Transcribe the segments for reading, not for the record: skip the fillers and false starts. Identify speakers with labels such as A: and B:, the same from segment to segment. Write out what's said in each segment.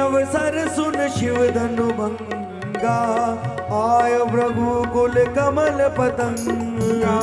A: अवसर सुन शिव धनु भंगा, आय रघुकुल कमल पतंगा।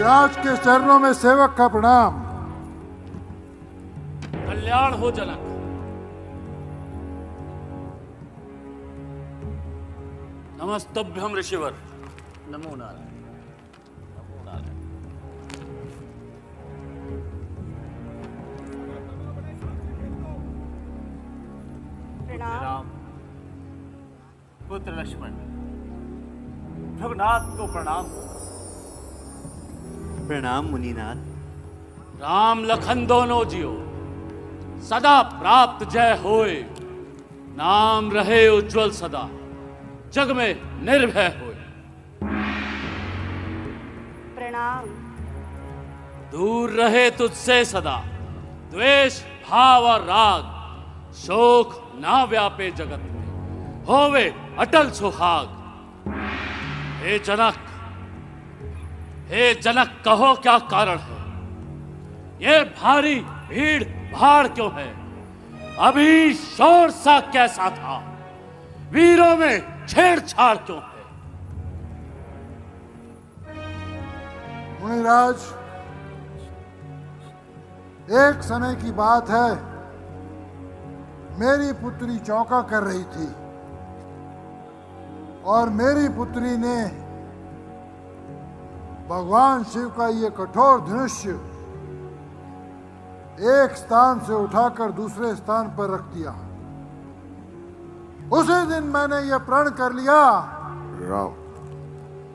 B: राज के चरणों में सेवक का प्रणाम।
C: कल्याण हो जनक। नमस्तभ्यम ऋषिवर।
D: नमो नारायण। नमो नारायण।
E: प्रणाम।
D: पुत्र लक्ष्मण, रघुनाथ को प्रणाम।
F: प्रणाम मुनिनाथ।
C: राम लखन दोनों जियो, सदा प्राप्त जय होए। नाम रहे उज्जवल सदा, जग में निर्भय होए।
E: प्रणाम।
C: दूर रहे तुझसे सदा द्वेष भाव और राग, शोक ना व्यापे जगत में, होवे अटल सुहाग। हे जनक कहो क्या कारण है, ये भारी भीड़ भाड़ क्यों है? अभी शोर सा कैसा था, वीरों में छेड़छाड़ क्यों है?
B: मुनिराज, एक समय की बात है, मेरी पुत्री चौका कर रही थी और मेरी पुत्री ने भगवान शिव का ये कठोर धनुष्य एक स्थान से उठाकर दूसरे स्थान पर रख दिया। उसी दिन मैंने यह प्रण कर लिया,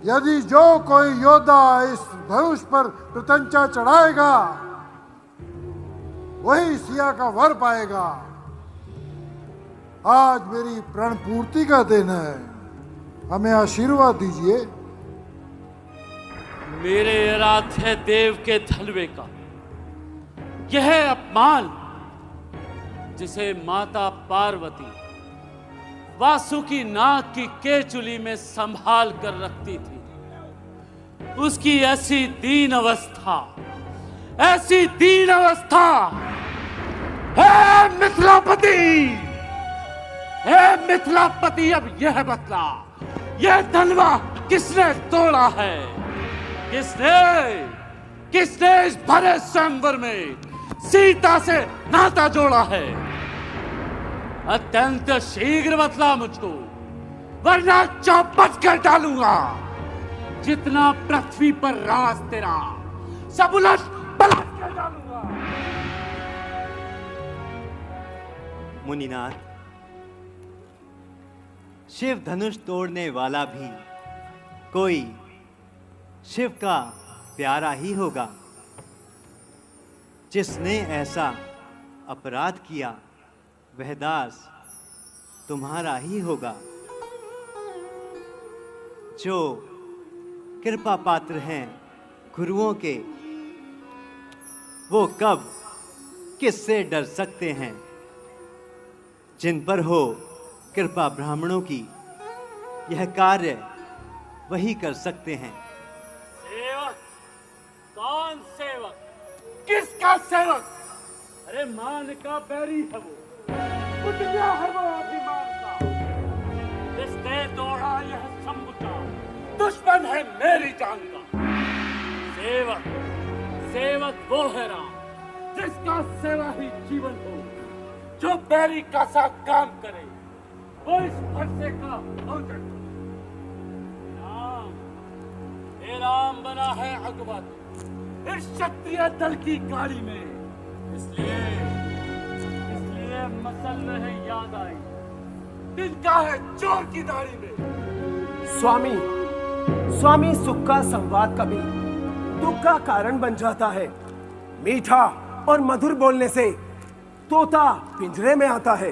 B: यदि जो कोई योद्धा इस धनुष पर प्रत्यंचा चढ़ाएगा वही सिया का वर पाएगा। आज मेरी प्रण पूर्ति का दिन है, हमें आशीर्वाद दीजिए।
C: मेरे आराध्य देव के धलवे का यह अपमान, जिसे माता पार्वती वासुकी नाग की केचुली में संभाल कर रखती थी, उसकी ऐसी दीन अवस्था, ऐसी दीन अवस्था। हे मिथिलापति, अब यह बतला, यह धनवा किसने तोड़ा है? किसने इस भरे स्वयंवर में सीता से नाता जोड़ा है? अत्यंत शीघ्र बतला मुझको, वरना चौपट कर डालूंगा। जितना पृथ्वी पर राज तेरा, सब उलट पलट कर डालूंगा।
F: मुनिनाथ, शिव धनुष तोड़ने वाला भी कोई शिव का प्यारा ही होगा। जिसने ऐसा अपराध किया वह दास तुम्हारा ही होगा। जो कृपा पात्र हैं गुरुओं के, वो कब किससे डर सकते हैं? जिन पर हो कृपा ब्राह्मणों की, यह कार्य वही कर सकते हैं।
C: सेवक? कौन सेवक? किसका सेवक? अरे मान का बैरी है वो, उठ गया है वो अभिमान का। जिसने तोड़ा यह शंभु का, दुश्मन है मेरी जान का। सेवक वो है राम, जिसका सेवा ही जीवन हो। जो बैरी का सा काम करे, वो इस फरसे का भोजन। राम बना है अगवत इस क्षत्रिय दल की गाड़ी में, इसलिए मसल में याद आई, तिनका है चोर की दाढ़ी में।
G: स्वामी सुख का संवाद कभी दुख का कारण बन जाता है। मीठा और मधुर बोलने से तोता पिंजरे में आता है।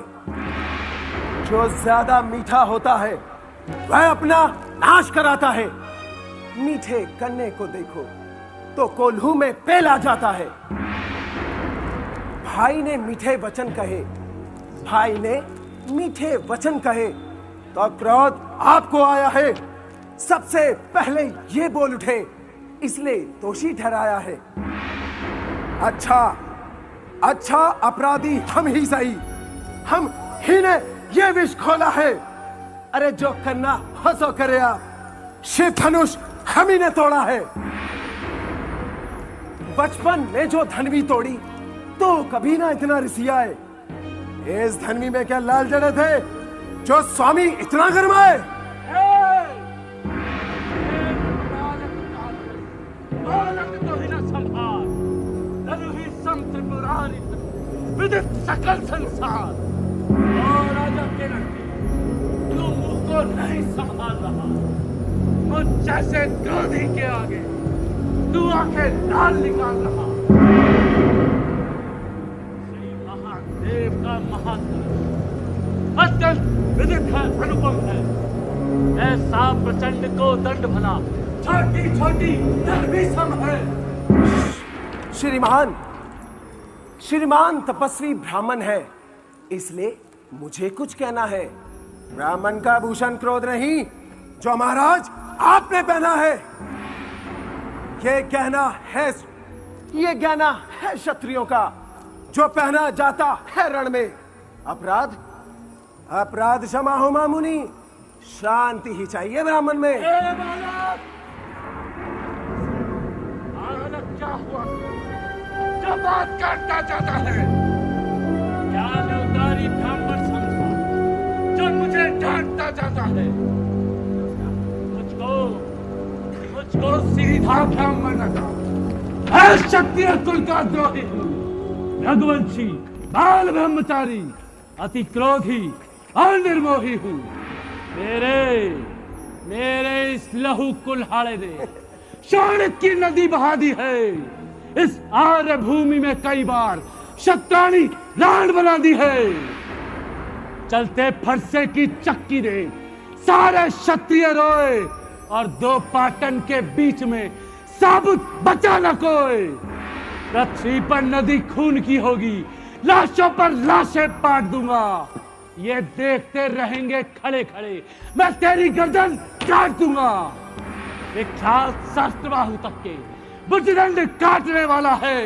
G: जो ज्यादा मीठा होता है वह अपना नाश कराता है। मीठे गन्ने को देखो तो कोल्हू में पेल आ जाता है। भाई ने मीठे वचन कहे, भाई ने मीठे वचन कहे तो क्रोध आपको आया है। सबसे पहले ये बोल उठे, इसलिए दोषी ठहराया है। अच्छा अपराधी हम ही सही, हम ही ने ये विष खोला है। अरे जो करना हो सो करे आप, शिव धनुष हम ही ने तोड़ा है। बचपन में जो धनवी तोड़ी तो कभी ना इतना रिसियाए। इस धनवी में क्या लाल जड़े थे जो स्वामी इतना गरमाए।
C: विदित सकल संसार और राजा के लड़के, तू मुंह को नहीं संभाल रहा। मुझ जैसे क्रोधी के आगे तू आंखें लाल निकाल रहा। श्री महादेव का महात्मा अत्यंत विदित है, अनुपम है। ऐसा प्रचंड को दंड भला छोटी छोटी धर्मी सम है।
G: श्रीमान तपस्वी ब्राह्मण है, इसलिए मुझे कुछ कहना है। ब्राह्मण का भूषण क्रोध नहीं, जो महाराज आपने पहना है। ये गहना है क्षत्रियों का, जो पहना जाता है रण में। अपराध क्षमा हो मामुनि, शांति ही चाहिए ब्राह्मण में।
C: क्या हुआ जो बात करता जाता है? क्या उदारी ब्राह्मण समझा जो मुझे डांटता जाता है? मुझको सीधा ब्राह्मण लगा। मैं क्षत्रिय कुल का द्रोही हूँ, रघुवंशी, बाल ब्रह्मचारी, अति क्रोधी और निर्मोही हूँ। मेरे इस लहू कुल्हाड़े ने शौर्य की नदी बहा दी है। इस आर्य भूमि में कई बार शत्राणी राण बना दी है। चलते फरसे की चक्की ने सारे क्षत्रिय रोए और दो पाटन के बीच में साबुत बचा न कोई। पृथ्वी पर नदी खून की होगी, लाशों पर लाशें पाट दूंगा। ये देखते रहेंगे खड़े खड़े, मैं तेरी गर्दन काट दूंगा। विख्यात शास्त्रबाहु तक के बुजदंड काटने वाला है।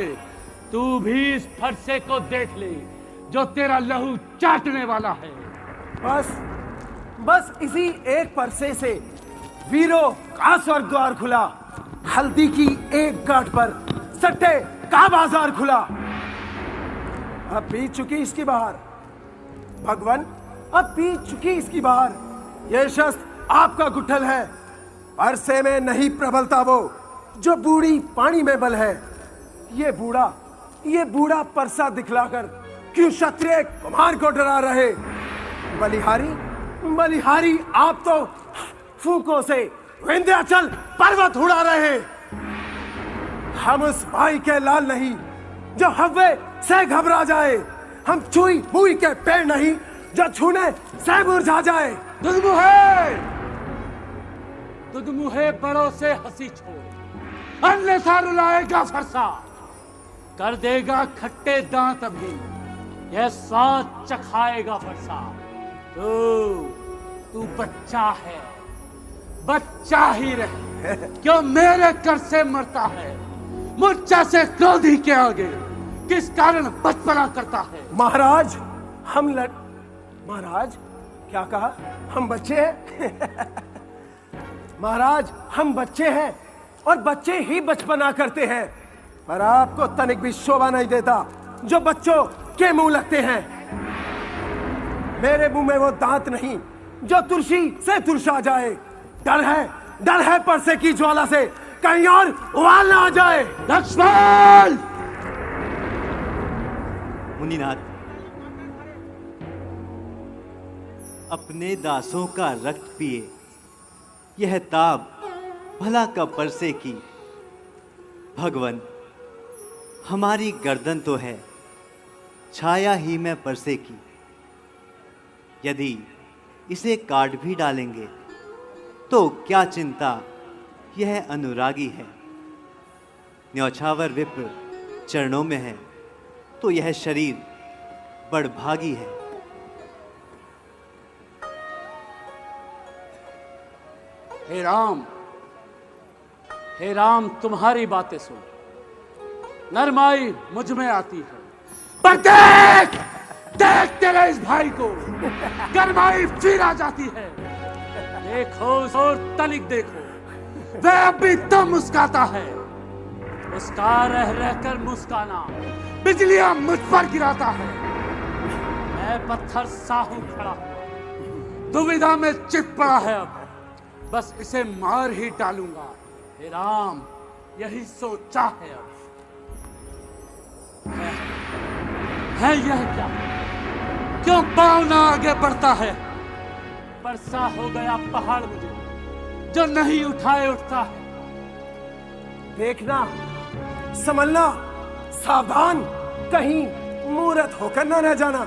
C: तू भी इस फरसे को देख ले जो तेरा लहू चाटने वाला है।
G: बस इसी एक परसे से वीरों का स्वर्ग द्वार खुला। हल्दी की एक गांठ पर सट्टे का बाजार खुला। अब बीत चुकी इसकी बहार, भगवान अब बीत चुकी इसकी बहार। यह शस्त्र आपका गुठल है, परसे में नहीं प्रबलता वो जो बूढ़ी पानी में बल है। ये बूढ़ा परसा दिखलाकर क्यों क्षत्रिय कुमार को डरा रहे? बलिहारी आप तो फूकों से विंध्याचल पर्वत उड़ा रहे। हम उस भाई के लाल नहीं जो हव्वे से घबरा जाए। हम छुई मुई के पेड़ नहीं जो छूने से मुरझा जाए।
C: दुदमुहे बड़ों से हंसी छोड़, अन्यथा रुलाएगा फरसा। कर देगा खट्टे दांत अभी, यह स्वाद चखाएगा फरसा। तू बच्चा है, बच्चा ही रहे। क्यों मेरे कर से मरता है? मुझसे से क्रोधी के आगे किस कारण बचपना करता है?
G: महाराज महाराज क्या कहा? हम बच्चे हैं? महाराज हम बच्चे हैं और बच्चे ही बचपना करते हैं, पर आपको तनिक भी शोभा नहीं देता जो बच्चों के मुंह लगते हैं। मेरे मुंह में वो दांत नहीं जो तुलसी से तुरसा जाए। डर है परसे की ज्वाला से कहीं और उबाल ना आ जाए।
C: लक्ष्मण!
F: मुनिनाथ, अपने दासों का रक्त पिए, यह ताब भला का परसे की। भगवन, हमारी गर्दन तो है छाया ही में परसे की। यदि इसे काट भी डालेंगे तो क्या चिंता, यह अनुरागी है। न्यौछावर विप्र चरणों में है तो यह शरीर बड़भागी है।
C: हे राम तुम्हारी बातें सुन, नरमाई मुझ में आती है, पर देख देख तेरे इस भाई को गरमाई फिर आ जाती है। देखो और तनिक देखो, वह अभी तो मुस्काता है, उसका रह रहकर मुस्काना बिजलियां मुझ पर गिराता है। मैं पत्थर सा हूं खड़ा हुआ, दुविधा में चित पड़ा है, अब बस इसे मार ही डालूंगा। हे राम यही सोचा है, अब है यह क्या, क्यों पाँव ना आगे बढ़ता है। परसा हो गया पहाड़ मुझे, जो नहीं उठाए उठता है।
G: देखना, संभलना, सावधान, कहीं मूर्त होकर ना रह जाना।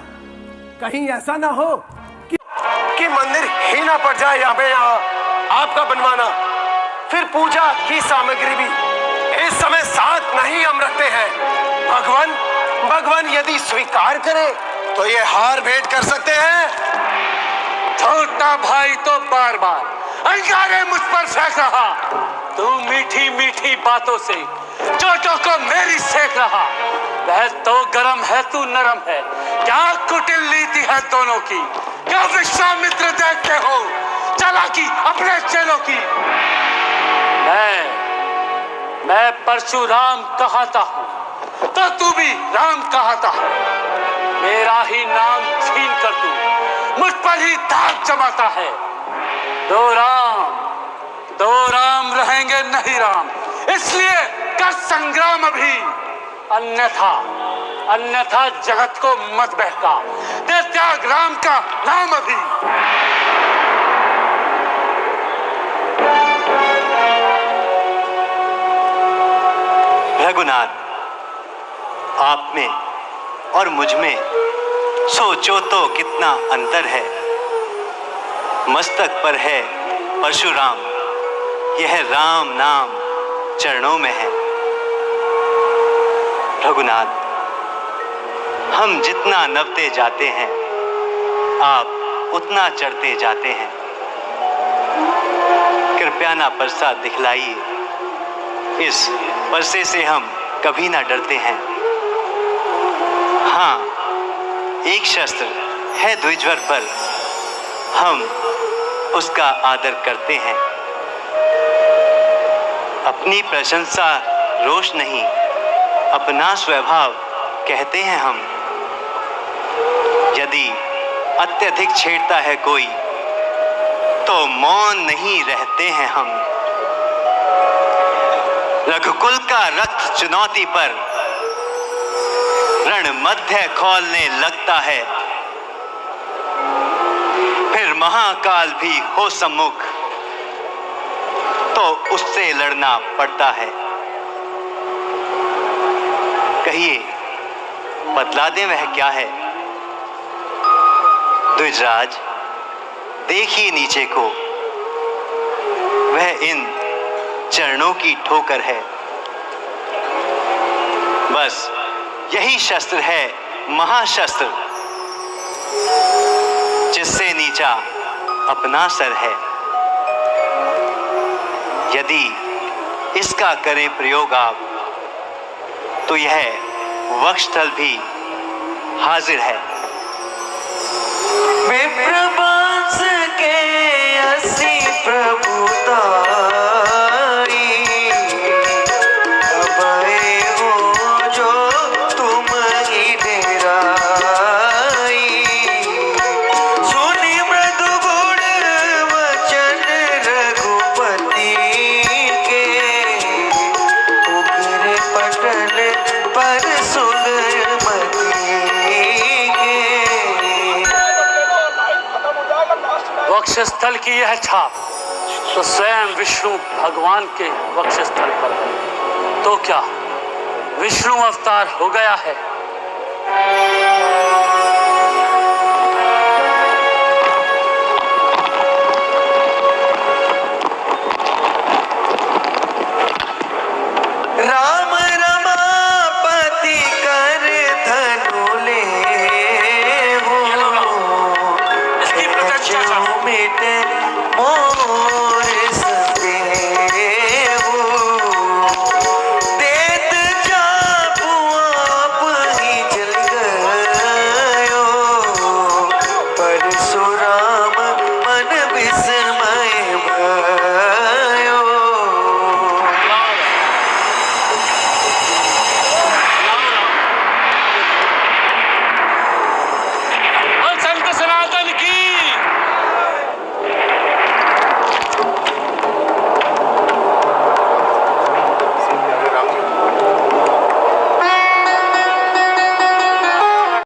G: कहीं ऐसा ना हो कि मंदिर ही ना पड़ जाए यहाँ आपका बनवाना। फिर पूजा की सामग्री भी इस समय साथ नहीं हम रखते हैं। भगवान यदि स्वीकार करे तो ये हार भेंट कर सकते हैं।
C: छोटा भाई तो बार बार अंगारे मुझ पर फेंक रहा, तू मीठी मीठी बातों से चोटों को मेरी सेक रहा। वह तो गरम है, तू नरम है, क्या कुटिल नीति है दोनों की। क्या विश्वामित्र देखते हो चालाकी अपने चेलों की। मैं परशुराम कहता हूं तो तू भी राम कहता है। मेरा ही नाम छीन कर तू मुझ पर ही दाग जमाता है। दो राम रहेंगे नहीं राम, इसलिए कर संग्राम अभी, अन्यथा जगत को मत बहका। दे त्याग राम का नाम अभी।
F: रघुनाथ, आप में और मुझ में सोचो तो कितना अंतर है। मस्तक पर है परशुराम, यह राम नाम चरणों में है। रघुनाथ, हम जितना नवते जाते हैं, आप उतना चढ़ते जाते हैं। कृपया ना परसा दिखलाइए, इस परसे से हम कभी ना डरते हैं। हाँ, एक शस्त्र है द्विजवर पर, हम उसका आदर करते हैं। अपनी प्रशंसा रोष नहीं, अपना स्वभाव कहते हैं हम। यदि अत्यधिक छेड़ता है कोई तो मौन नहीं रहते हैं हम। रघुकुल का रक्त चुनौती पर रण मध्य खोलने लगता है। फिर महाकाल भी हो सम्मुख तो उससे लड़ना पड़ता है। कहिए, बतला दें वह क्या है। द्विजराज, देखिए नीचे को, वह इन चरणों की ठोकर है। बस यही शस्त्र है महाशस्त्र, जिससे नीचा अपना सर है। यदि इसका करें प्रयोग आप तो यह वक्षस्थल भी हाजिर है।
A: विप्रवास के असी प्रभुताई, अभय हो जो तुम ही डेराई। सुनि मृदु गुण वचन रघुपति के, उग्र पटल पर सुगमति के।
C: वक्षस्थल की यह छाप तो स्वयं विष्णु भगवान के वक्षस्थल पर है। तो क्या विष्णु अवतार हो गया है?